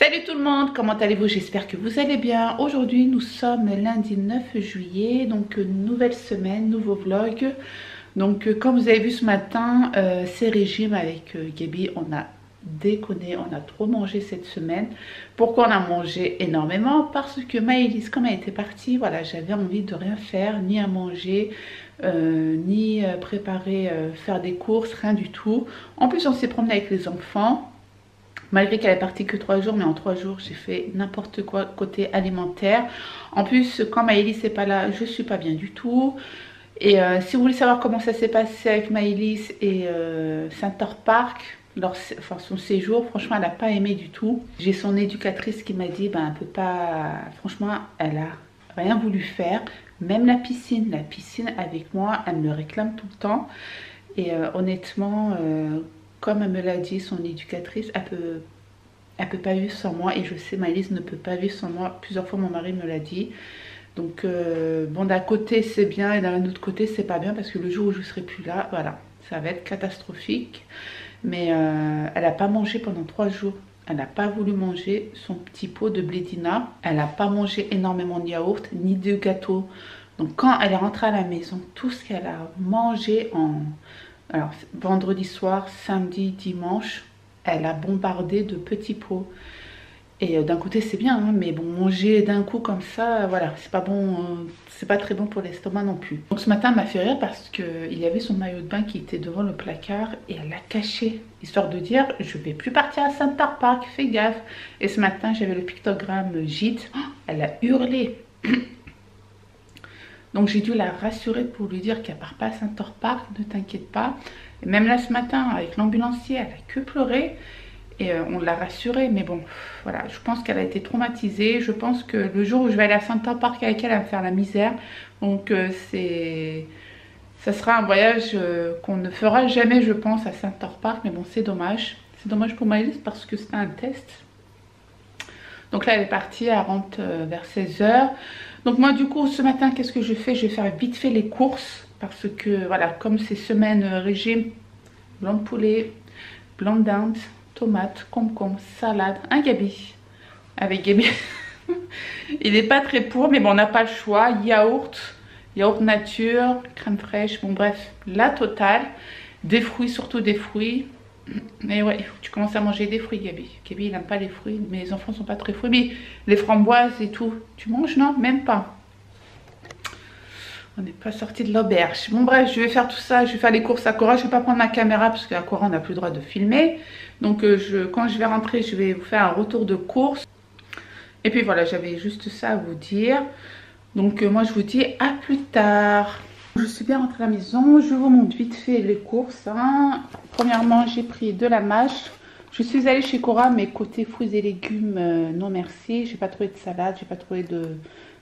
Salut tout le monde, comment allez-vous? J'espère que vous allez bien. Aujourd'hui nous sommes lundi 9 juillet, donc nouvelle semaine, nouveau vlog. Donc comme vous avez vu ce matin, c'est régime avec Gaby. On a déconné, on a trop mangé cette semaine. Pourquoi on a mangé énormément? Parce que Maëlys, comme elle était partie, voilà, j'avais envie de rien faire, ni à manger, ni préparer, faire des courses, rien du tout. En plus on s'est promené avec les enfants. Malgré qu'elle est partie que 3 jours, mais en 3 jours, j'ai fait n'importe quoi côté alimentaire. En plus, quand Maëlys n'est pas là, je suis pas bien du tout. Et si vous voulez savoir comment ça s'est passé avec Maëlys et Center Park, son séjour, franchement, elle n'a pas aimé du tout. J'ai son éducatrice qui m'a dit, ben, elle peut pas... Franchement, elle a rien voulu faire. Même la piscine avec moi, elle me le réclame tout le temps. Et honnêtement... comme elle me l'a dit, son éducatrice, elle peut pas vivre sans moi. Et je sais, Maëlys ne peut pas vivre sans moi. Plusieurs fois, mon mari me l'a dit. Donc, bon, d'un côté, c'est bien. Et d'un autre côté, c'est pas bien. Parce que le jour où je serai plus là, voilà, ça va être catastrophique. Mais elle n'a pas mangé pendant 3 jours. Elle n'a pas voulu manger son petit pot de blédina. Elle n'a pas mangé énormément de yaourt, ni de gâteau. Donc, quand elle est rentrée à la maison, tout ce qu'elle a mangé alors, vendredi soir, samedi, dimanche, elle a bombardé de petits pots. Et d'un côté, c'est bien, hein, mais bon, manger d'un coup comme ça, voilà, c'est pas bon, c'est pas très bon pour l'estomac non plus. Donc ce matin, elle m'a fait rire parce qu'il y avait son maillot de bain qui était devant le placard et elle l'a caché, histoire de dire, je vais plus partir à Center Park, fais gaffe. Et ce matin, j'avais le pictogramme Gîte, oh, elle a hurlé. Donc j'ai dû la rassurer pour lui dire qu'elle part pas à Center Park, ne t'inquiète pas. Et même là ce matin avec l'ambulancier, elle a que pleuré et on l'a rassurée. Mais bon, voilà, je pense qu'elle a été traumatisée. Je pense que le jour où je vais aller à Center Park avec elle, elle va me faire la misère. Donc ça sera un voyage qu'on ne fera jamais, je pense, à Center Park. Mais bon, c'est dommage. C'est dommage pour Maëlys parce que c'était un test. Donc là, elle est partie, elle rentre vers 16 h. Donc moi, du coup, ce matin, qu'est-ce que je fais? Je vais faire vite fait les courses. Parce que, voilà, comme c'est semaine régime, blanc de poulet, blanc de dinde, tomates, concombre, salade, un Gaby. Avec Gaby. Il n'est pas très pour, mais bon, on n'a pas le choix. Yaourt nature, crème fraîche, bon bref, la totale. Des fruits, surtout des fruits. Mais ouais, il faut que tu commences à manger des fruits, Gaby. Gaby, il n'aime pas les fruits. Mes enfants sont pas très fruits. Mais les framboises et tout, tu manges, non? Même pas. On n'est pas sorti de l'auberge. Bon, bref, je vais faire tout ça. Je vais faire les courses à Cora. Je vais pas prendre ma caméra parce qu'à Cora, on n'a plus le droit de filmer. Donc, quand je vais rentrer, je vais vous faire un retour de course. Et puis voilà, j'avais juste ça à vous dire. Donc, moi, je vous dis à plus tard. Je suis bien rentrée à la maison, je vous montre vite fait les courses. Hein. Premièrement, j'ai pris de la mâche. Je suis allée chez Cora, mais côté fruits et légumes, non merci. J'ai pas trouvé de salade, j'ai pas trouvé de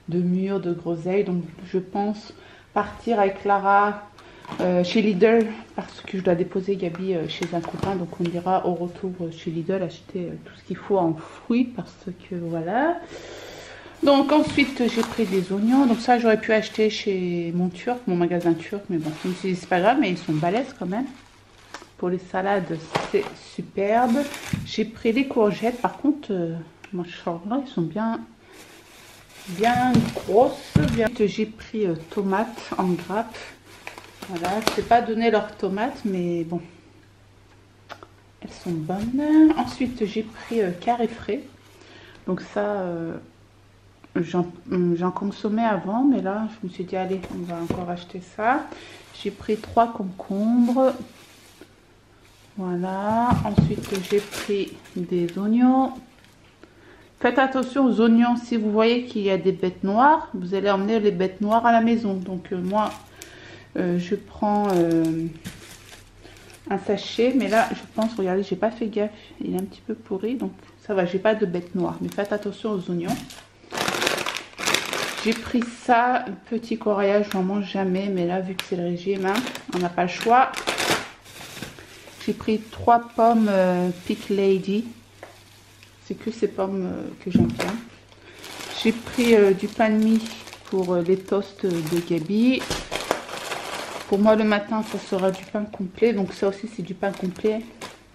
mûres, de groseilles. Donc je pense partir avec Clara chez Lidl parce que je dois déposer Gaby chez un copain. Donc on ira au retour chez Lidl acheter tout ce qu'il faut en fruits parce que voilà. Donc ensuite j'ai pris des oignons, donc ça j'aurais pu acheter chez mon turc, mon magasin turc, mais bon c'est pas grave, mais ils sont balèzes quand même. Pour les salades c'est superbe. J'ai pris des courgettes, par contre machallah, ils sont bien grosses. J'ai pris tomates en grappe, voilà, je sais pas donner leurs tomates mais bon elles sont bonnes. Ensuite j'ai pris carré frais, donc ça... j'en consommais avant, mais là je me suis dit allez, on va encore acheter ça. J'ai pris 3 concombres, voilà. Ensuite j'ai pris des oignons. Faites attention aux oignons, si vous voyez qu'il y a des bêtes noires, vous allez emmener les bêtes noires à la maison. Donc moi je prends un sachet, mais là je pense, regardez, j'ai pas fait gaffe, il est un petit peu pourri, donc ça va, j'ai pas de bêtes noires, mais faites attention aux oignons. J'ai pris ça, petit coréa, je n'en mange jamais, mais là, vu que c'est le régime, hein, on n'a pas le choix. J'ai pris 3 pommes Pick Lady. C'est que ces pommes que j'aime bien. J'ai pris du pain de mie pour les toasts de Gaby. Pour moi, le matin, ça sera du pain complet. Donc ça aussi, c'est du pain complet.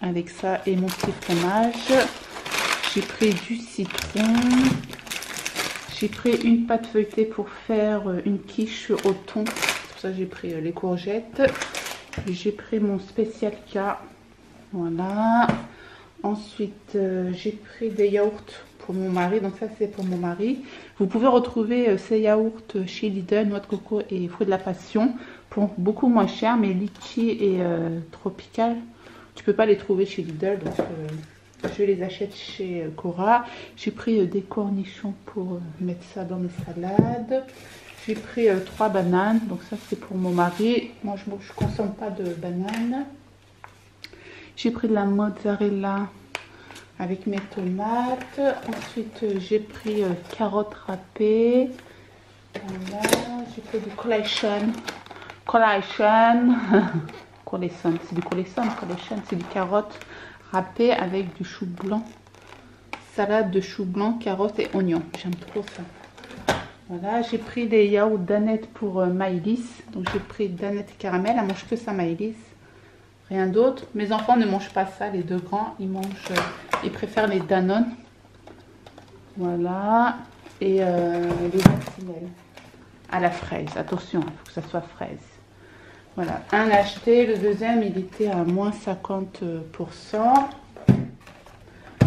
Avec ça et mon petit fromage. J'ai pris du citron. J'ai pris une pâte feuilletée pour faire une quiche au thon. C'est pour ça que j'ai pris les courgettes. J'ai pris mon spécial K. Voilà. Ensuite, j'ai pris des yaourts pour mon mari. Donc ça, c'est pour mon mari. Vous pouvez retrouver ces yaourts chez Lidl, noix de coco et fruits de la passion, pour beaucoup moins cher. Mais litchi et tropical, tu peux pas les trouver chez Lidl. Donc je les achète chez Cora. J'ai pris des cornichons pour mettre ça dans mes salades. J'ai pris 3 bananes. Donc ça, c'est pour mon mari. Moi, je ne consomme pas de bananes. J'ai pris de la mozzarella avec mes tomates. Ensuite, j'ai pris carottes râpées. Voilà. J'ai pris du collation. C'est du collation. C'est du carotte râpée avec du chou blanc. Salade de chou blanc, carottes et oignons. J'aime trop ça. Voilà. J'ai pris des yaourts Danette pour Maëlys. Donc j'ai pris Danette caramel. Elle mange que ça, Maëlys. Rien d'autre. Mes enfants ne mangent pas ça, les deux grands. Ils préfèrent les Danone. Voilà. Et les vaccinelles à la fraise. Attention, il faut que ça soit fraise. Voilà. Un acheté. Le deuxième, il était à moins 50%.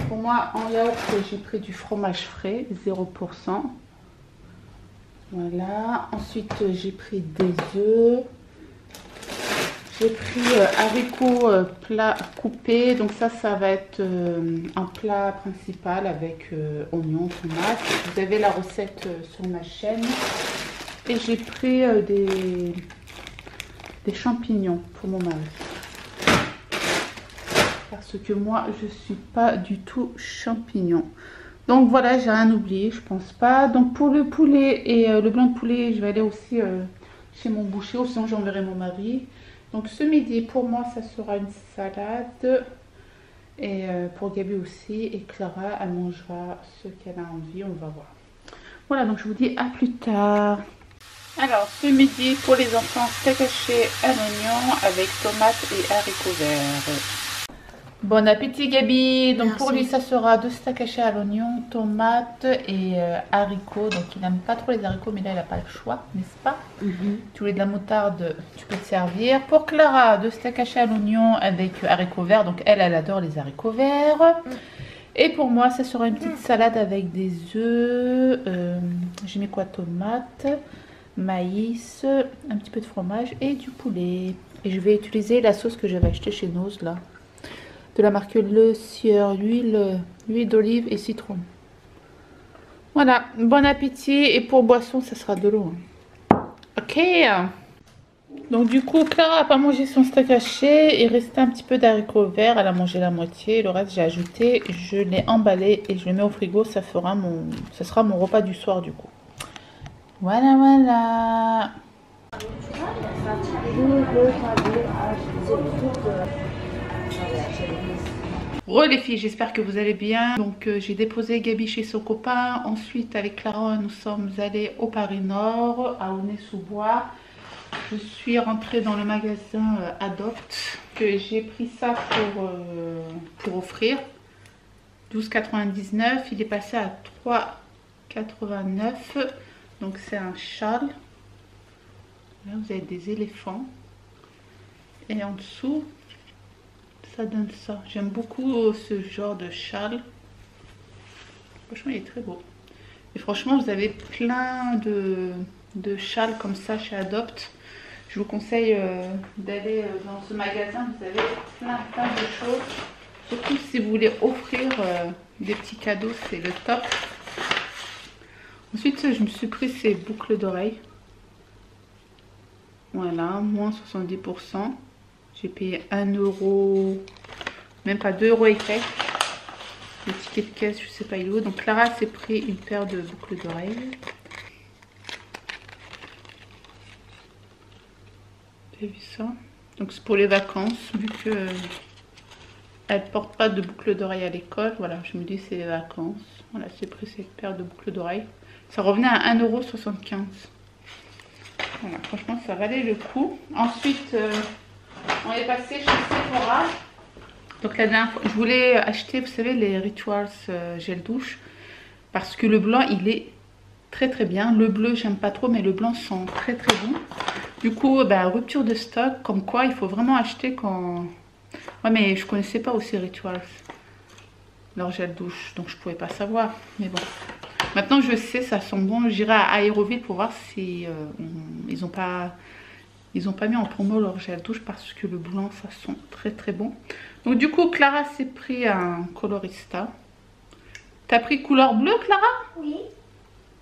Pour moi, en yaourt, j'ai pris du fromage frais, 0%. Voilà. Ensuite, j'ai pris des œufs. J'ai pris haricots plats coupés. Donc ça va être un plat principal avec oignons, tomates. Vous avez la recette sur ma chaîne. Et j'ai pris des champignons pour mon mari. Parce que moi, je suis pas du tout champignon. Donc voilà, j'ai rien oublié, je pense pas. Donc pour le poulet et le blanc de poulet, je vais aller aussi chez mon boucher. Ou sinon, j'enverrai mon mari. Donc ce midi, pour moi, ça sera une salade. Et pour Gabi aussi. Et Clara, elle mangera ce qu'elle a envie. On va voir. Voilà, donc je vous dis à plus tard. Alors, ce midi, pour les enfants, steak haché à l'oignon avec tomates et haricots verts. Bon appétit, Gabi. Donc merci. Pour lui, ça sera 2 steaks hachés à l'oignon, tomates et haricots. Donc il n'aime pas trop les haricots, mais là il n'a pas le choix, n'est-ce pas? Tu voulais de la moutarde, tu peux te servir. Pour Clara, 2 steaks hachés à l'oignon avec haricots verts. Donc elle adore les haricots verts. Et pour moi, ça sera une petite salade avec des œufs. J'ai mis quoi? Tomates, maïs, un petit peu de fromage et du poulet. Et je vais utiliser la sauce que j'avais achetée chez Noz là. De la marque Le Sieur, l'huile d'olive et citron. Voilà, bon appétit. Et pour boisson, ça sera de l'eau. Ok. Donc du coup, Clara n'a pas mangé son steak haché. Il restait un petit peu d'haricots verts. Elle a mangé la moitié. Le reste, j'ai ajouté. Je l'ai emballé et je le mets au frigo. Ça sera mon repas du soir du coup. Voilà, voilà. Re les filles, j'espère que vous allez bien. Donc j'ai déposé Gabi chez son copain. Ensuite avec Clara, nous sommes allés au Paris Nord, à Aulnay-sous-Bois. Je suis rentrée dans le magasin Adopt. Que j'ai pris ça pour offrir. 12,99. Il est passé à 3,89. Donc c'est un châle. Là vous avez des éléphants. Et en dessous, ça donne ça. J'aime beaucoup ce genre de châle. Franchement, il est très beau. Et franchement, vous avez plein de châles comme ça chez Adopt. Je vous conseille d'aller dans ce magasin. Vous avez plein de choses. Surtout si vous voulez offrir des petits cadeaux, c'est le top. Ensuite, je me suis pris ces boucles d'oreilles. Voilà, moins 70%. J'ai payé 1 €, même pas 2 € et quelques. Le ticket de caisse, je sais pas il est où. Donc Clara s'est pris une paire de boucles d'oreilles. Vous avez vu ça? Donc c'est pour les vacances, vu que elle porte pas de boucles d'oreilles à l'école. Voilà, je me dis c'est les vacances. Voilà, j'ai pris cette paire de boucles d'oreilles. Ça revenait à 1,75 €. Voilà, franchement ça valait le coup. Ensuite, on est passé chez Sephora. Donc la dernière fois, je voulais acheter, vous savez, les Rituals gel douche. Parce que le blanc, il est très très bien. Le bleu, j'aime pas trop, mais le blanc sent très très bon. Du coup, bah, rupture de stock. Comme quoi, il faut vraiment acheter quand... Ouais, mais je connaissais pas aussi Rituals, leur gel douche. Donc je pouvais pas savoir. Mais bon. Maintenant, je sais, ça sent bon. J'irai à Aéroville pour voir si ils ont pas mis en promo leur gel douche parce que le blanc, ça sent très très bon. Donc du coup, Clara s'est pris un colorista. T'as pris couleur bleue, Clara? Oui.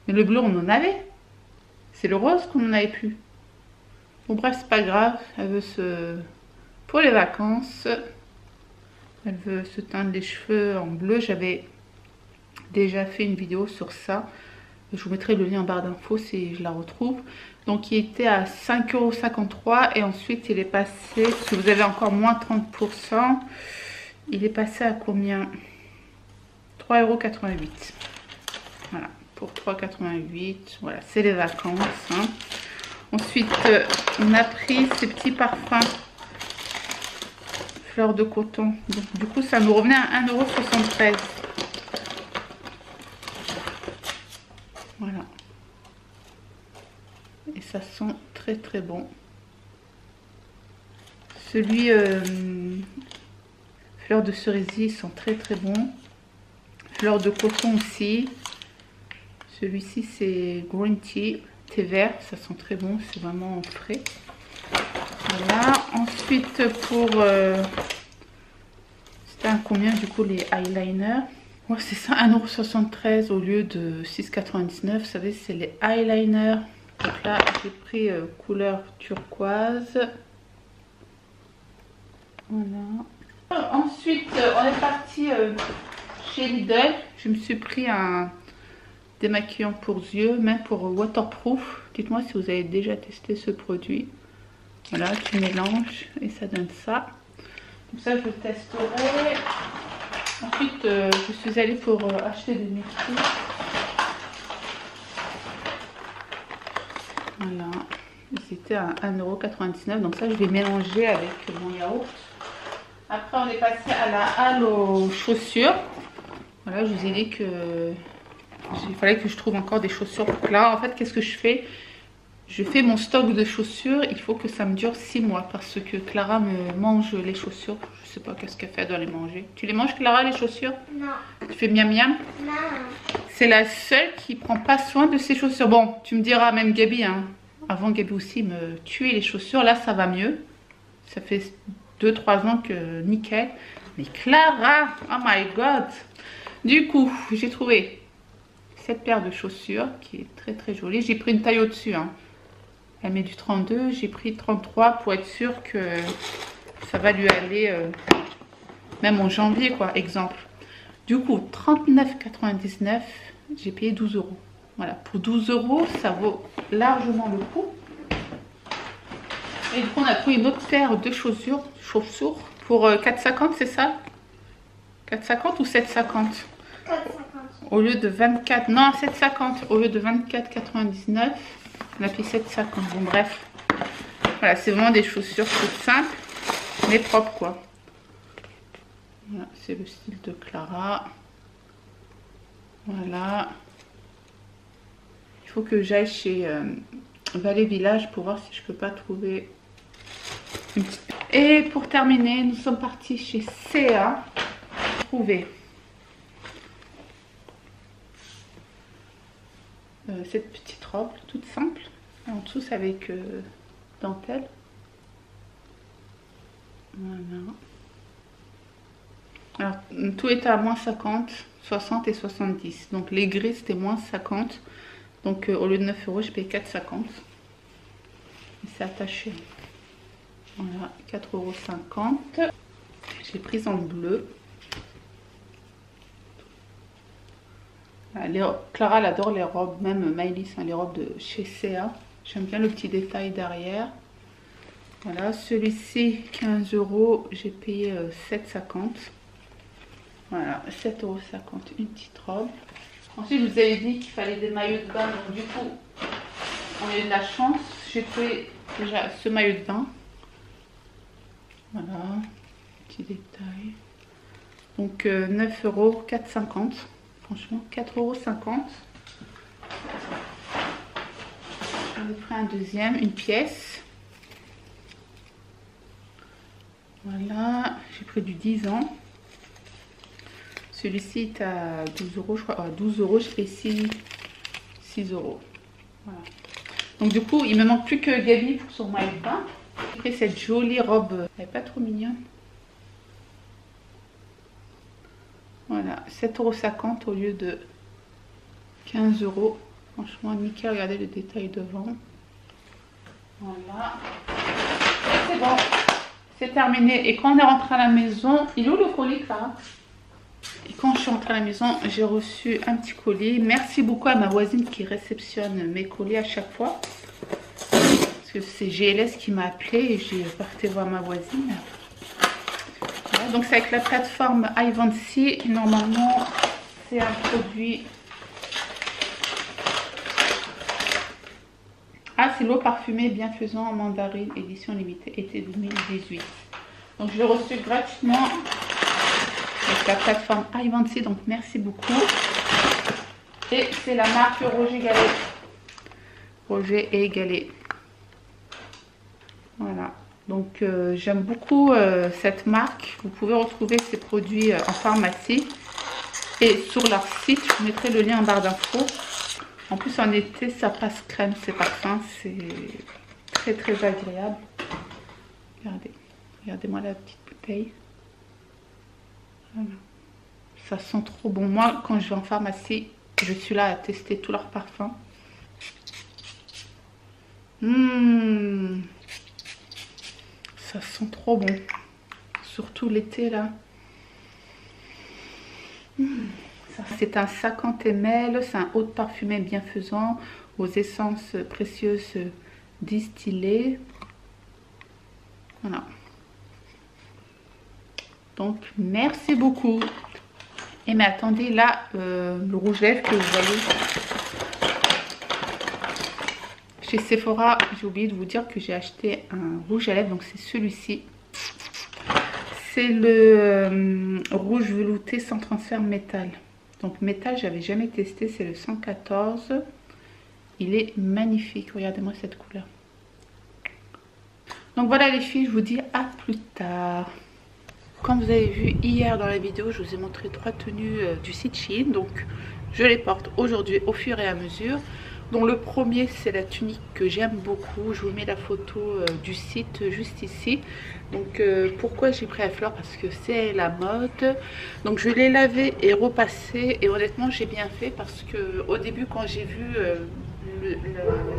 Mais le bleu, on en avait. C'est le rose qu'on n'en avait plus. Bon, bref, c'est pas grave. Elle veut se... Pour les vacances, elle veut se teindre les cheveux en bleu. J'avais déjà fait une vidéo sur ça. Je vous mettrai le lien en barre d'infos si je la retrouve. Donc, il était à 5,53 € et ensuite, il est passé, si vous avez encore moins 30%, il est passé à combien? 3,88 €. Voilà, pour 3,88 €. Voilà, c'est les vacances. Hein. Ensuite, on a pris ces petits parfums fleurs de coton. Donc, du coup, ça nous revenait à 1,73 €. Voilà. Et ça sent très très bon. Celui fleur de cerisier sent très très bon. Fleur de coton aussi. Celui-ci c'est green tea, thé vert, ça sent très bon, c'est vraiment frais. Voilà. Ensuite pour c'était à combien du coup les eyeliners? Ouais, c'est ça, 1,73 € au lieu de 6,99 €. Vous savez, c'est les eyeliners. Donc là, j'ai pris couleur turquoise. Voilà. Ensuite, on est parti chez Lidl. Je me suis pris un démaquillant pour yeux, même pour waterproof. Dites-moi si vous avez déjà testé ce produit. Voilà, tu mélanges et ça donne ça. Donc ça, je le testerai. Ensuite, je suis allée pour acheter des mixes. Voilà, c'était à 1,99 €. Donc ça, je vais mélanger avec mon yaourt. Après, on est passé à la halle aux chaussures. Voilà, je vous ai dit que il fallait que je trouve encore des chaussures pour Clara. En fait, qu'est-ce que je fais? Je fais mon stock de chaussures. Il faut que ça me dure 6 mois parce que Clara me mange les chaussures. Je sais pas qu'est-ce qu'elle fait, elle doit les manger. Tu les manges, Clara, les chaussures? Non. Tu fais miam miam? Non. C'est la seule qui prend pas soin de ses chaussures. Bon, tu me diras, même Gabi, hein. Avant, Gabi aussi me tuait les chaussures. Là, ça va mieux. Ça fait 2-3 ans que nickel. Mais Clara, oh my god. Du coup, j'ai trouvé cette paire de chaussures qui est très très jolie. J'ai pris une taille au-dessus. Hein. Elle met du 32. J'ai pris 33 pour être sûre que ça va lui aller même en janvier, quoi. Exemple. Du coup, 39,99 €. J'ai payé 12 €. Voilà, pour 12 €, ça vaut largement le coup. Et du coup, on a pris une autre paire de chaussures pour 4,50 €, c'est ça? 4,50 € ou 7,50 €? 4,50 € Au lieu de 24, non, 7,50 € au lieu de 24,99 €, on a payé 7,50 €. Bon, bref. Voilà, c'est vraiment des chaussures toutes simples, mais propres, quoi. Voilà, c'est le style de Clara. Voilà. Il faut que j'aille chez Vallée Village pour voir si je peux pas trouver une petite... Et pour terminer, nous sommes partis chez CA trouver cette petite robe toute simple. En dessous, c'est avec dentelle. Voilà. Alors, tout était à moins 50, 60 et 70. Donc, les gris, c'était moins 50. Donc, au lieu de 9 €, je paye 4,50 €. Et c'est attaché. Voilà, 4,50 €. J'ai pris en bleu. Clara, elle adore les robes, même Maëlys, hein, les robes de chez CA. J'aime bien le petit détail derrière. Voilà, celui-ci, 15 €, j'ai payé 7,50 €. Voilà, 7,50 €, une petite robe. Ensuite, je vous avais dit qu'il fallait des maillots de bain. Donc, du coup, on a eu de la chance. J'ai trouvé déjà ce maillot de bain. Voilà, petit détail. Donc 9 euros, 4,50 €. Franchement, 4,50 €. J'en ai pris un deuxième, une pièce. Voilà, j'ai pris du 10 ans. Celui-ci est à 12 €, je crois. 12 €, je fais 6 €. Voilà. Donc du coup, il me manque plus que Gabi pour son maillot de bain. J'ai pris cette jolie robe. Elle n'est pas trop mignonne. Voilà, 7,50 € au lieu de 15 €. Franchement, nickel. Regardez le détail devant. Voilà. C'est bon. C'est terminé. Et quand on est rentré à la maison, il est où le colis, Clara? Et quand je suis rentrée à la maison, j'ai reçu un petit colis. Merci beaucoup à ma voisine qui réceptionne mes colis à chaque fois. Parce que c'est GLS qui m'a appelé et j'ai parti voir ma voisine. Voilà, donc c'est avec la plateforme Ivancy. Normalement, c'est un produit... Ah, c'est l'eau parfumée bienfaisant en mandarine, édition limitée, été 2018. Donc je l'ai reçu gratuitement avec la plateforme Ivancy, donc merci beaucoup. Et c'est la marque Roger Gallet. Roger et Gallet. Voilà. Donc j'aime beaucoup cette marque. Vous pouvez retrouver ces produits en pharmacie et sur leur site. Je vous mettrai le lien en barre d'infos. En plus en été ça passe crème ces parfums. C'est très très agréable. Regardez. Regardez-moi la petite bouteille. Voilà. Ça sent trop bon. Moi quand je vais en pharmacie, je suis là à tester tous leurs parfums. Ça sent trop bon. Surtout l'été là. C'est un 50 ml. C'est un eau de parfumé bienfaisant aux essences précieuses distillées. Voilà. Donc merci beaucoup. Et mais attendez là, le rouge à lèvres que vous voyez. Chez Sephora, j'ai oublié de vous dire que j'ai acheté un rouge à lèvres. Donc c'est celui-ci. C'est le rouge velouté sans transfert métal. Donc métal, j'avais jamais testé. C'est le 114. Il est magnifique. Regardez-moi cette couleur. Donc voilà les filles, je vous dis à plus tard. Comme vous avez vu hier dans la vidéo, je vous ai montré 3 tenues du site Shein. Donc je les porte aujourd'hui au fur et à mesure. Donc le premier c'est la tunique que j'aime beaucoup. Je vous mets la photo du site juste ici. Donc pourquoi j'ai pris la fleur? Parce que c'est la mode. Donc je l'ai lavée et repassée. Et honnêtement j'ai bien fait parce que au début quand j'ai vu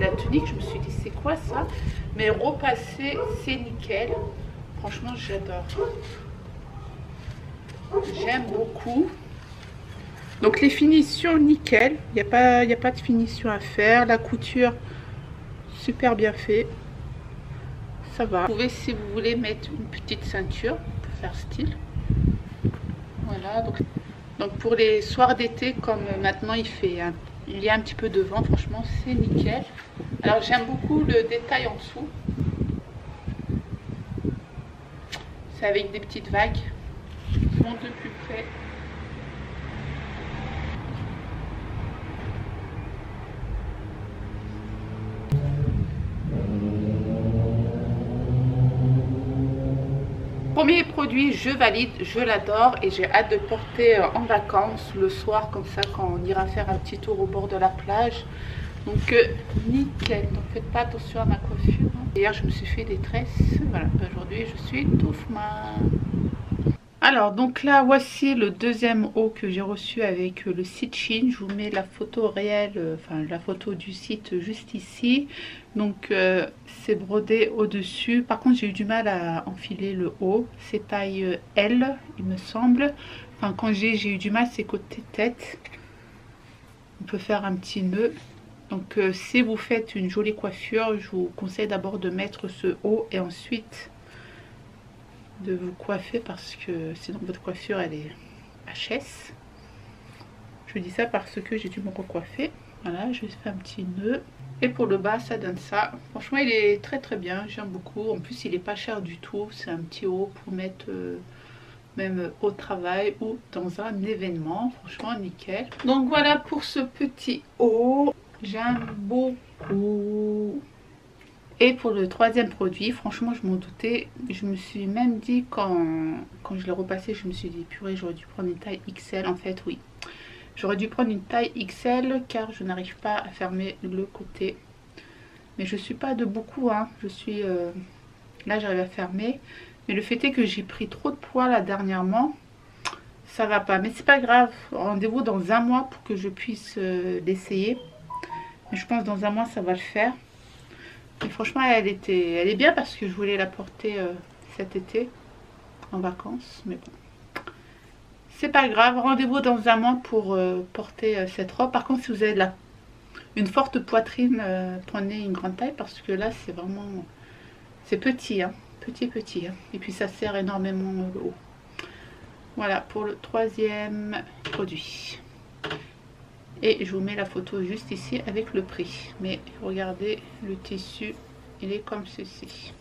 la tunique, je me suis dit c'est quoi ça? Mais repasser c'est nickel. Franchement j'adore. J'aime beaucoup. Donc les finitions nickel, il n'y a pas de finition à faire. La couture super bien fait, ça va. Vous pouvez si vous voulez mettre une petite ceinture pour faire style. Voilà, donc pour les soirs d'été comme maintenant il y a un petit peu de vent, franchement c'est nickel. Alors j'aime beaucoup le détail en dessous. C'est avec des petites vagues. Je vous montre de plus près. Premier produit, je valide, je l'adore et j'ai hâte de porter en vacances le soir comme ça quand on ira faire un petit tour au bord de la plage. Donc nickel, donc faites pas attention à ma coiffure. Hier je me suis fait des tresses, voilà, aujourd'hui je suis tout fin. Alors donc là voici le deuxième haut que j'ai reçu avec le site Shein. Je vous mets la photo réelle, enfin la photo du site juste ici. Donc c'est brodé au dessus. Par contre j'ai eu du mal à enfiler le haut. C'est taille L il me semble. Enfin quand j'ai eu du mal c'est côté tête. On peut faire un petit nœud. Donc si vous faites une jolie coiffure, je vous conseille d'abord de mettre ce haut et ensuite de vous coiffer parce que sinon votre coiffure elle est HS. Je dis ça parce que j'ai dû me recoiffer. Voilà, je fais un petit nœud et pour le bas ça donne ça. Franchement il est très très bien, j'aime beaucoup. En plus il est pas cher du tout, c'est un petit haut pour mettre même au travail ou dans un événement. Franchement nickel. Donc voilà pour ce petit haul, j'aime beaucoup. Et pour le troisième produit, franchement je m'en doutais, je me suis même dit quand je l'ai repassé, je me suis dit purée, j'aurais dû prendre une taille XL. En fait oui, j'aurais dû prendre une taille XL car je n'arrive pas à fermer le côté. Mais je suis pas de beaucoup hein. Je suis là, j'arrive à fermer. Mais le fait est que j'ai pris trop de poids là dernièrement. Ça va pas. Mais c'est pas grave. Rendez-vous dans un mois pour que je puisse l'essayer. Mais je pense dans un mois ça va le faire. Et franchement elle est bien parce que je voulais la porter cet été en vacances. Mais bon. C'est pas grave. Rendez-vous dans un mois pour porter cette robe. Par contre si vous avez une forte poitrine, prenez une grande taille parce que là c'est vraiment... C'est petit hein. Petit hein. Et puis ça serre énormément le haut. Voilà pour le troisième produit. Et je vous mets la photo juste ici avec le prix. Mais regardez, le tissu, il est comme ceci.